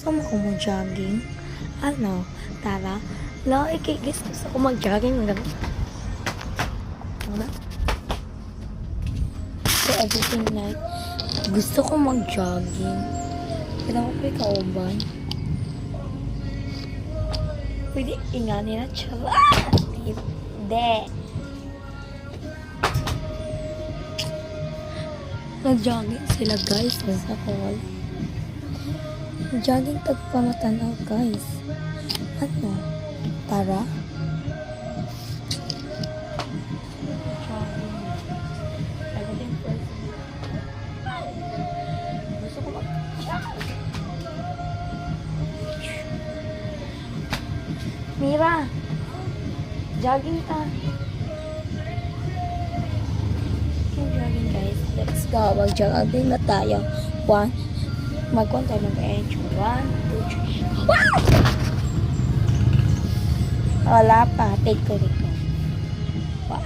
Gusto mo ko mag-jogging? Ano? Tara? Guys, gusto ko mag-jogging. Ano? So, everything like, gusto ko mag-jogging. Kailangan ko pa kauban. Pwede ingani na tsara. Hindi. Nag-jogging sila guys sa call. Jogging tagpamatanaw guys. Ano? Tara? Everything first. Gusto ko Mira! Jogging ta. Okay, jogging guys. Let's go. Mag-jogging na tayo. Mag-1 tayo mag-enjoy. 1, 2, 3. Wow! Wala pa. Take ko dito. What?